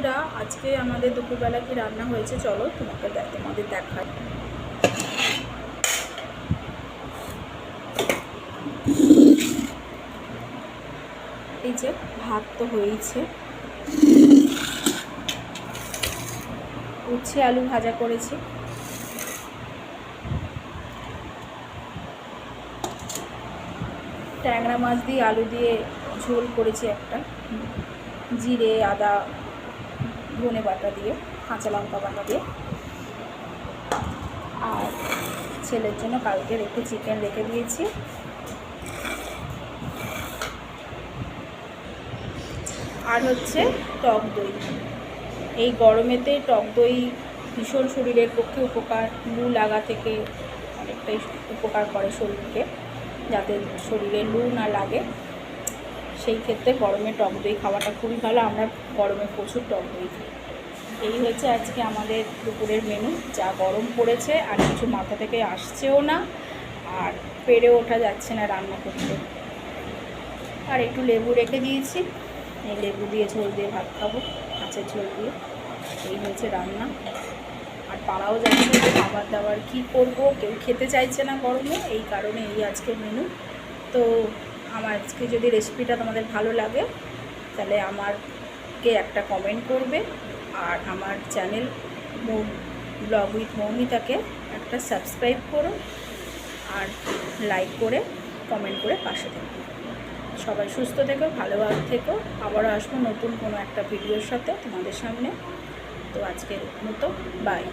বন্ধুরা, আজকে আমাদের দুপুরবেলা কি রান্না হয়েছে চলো তোমাদের দেখাই। এই যে ভাত তো হয়েছে, উচ্ছে আলু ভাজা করেছি, ট্যাংরা মাছ দিয়ে আলু দিয়ে ঝোল করেছি, একটা জিরে আদা ধনে বাটা দিয়ে কাঁচা লঙ্কা বাটা দিয়ে। আর ছেলের জন্য কালকে চিকেন রেখে দিয়েছি। আর হচ্ছে টক দই। এই গরমেতে টক দই ভীষণ শরীরের পক্ষে উপকার, লু লাগা থেকে অনেকটাই উপকার করে শরীরকে, যাতে শরীরে লু না লাগে। সেই ক্ষেত্রে গরমে টক দই খাওয়াটা খুবই ভালো। আমরা গরমে প্রচুর টক দই খাই। এই হচ্ছে আজকে আমাদের দুপুরের মেনু। যা গরম পড়েছে, আর কিছু মাথা থেকে আসছেও না, আর পেরে ওঠা যাচ্ছে না রান্না করতে। আর একটু লেবু রেখে দিয়েছি, এই লেবু দিয়ে ঝোল দিয়ে ভাত খাবো, মাছের ঝোল দিয়ে। এই হয়েছে রান্না। আর পাড়াও যাচ্ছে যে খাবার দাবার কী করবো, কেউ খেতে চাইছে না গরমে, এই কারণে এই আজকে মেনু। তো আমার আজকে যদি রেসিপিটা তোমাদের ভালো লাগে, তাহলে আমারকে একটা কমেন্ট করবে, আর আমার চ্যানেল ব্লগ উইথ মৌমিতাকে একটা সাবস্ক্রাইব করো, আর লাইক করে কমেন্ট করে পাশে থেকো। সবাই সুস্থ থেকো, ভালোভাবে থেকো। আবারও আসবো নতুন কোনো একটা ভিডিওর সাথে তোমাদের সামনে। তো আজকের মতো বাই।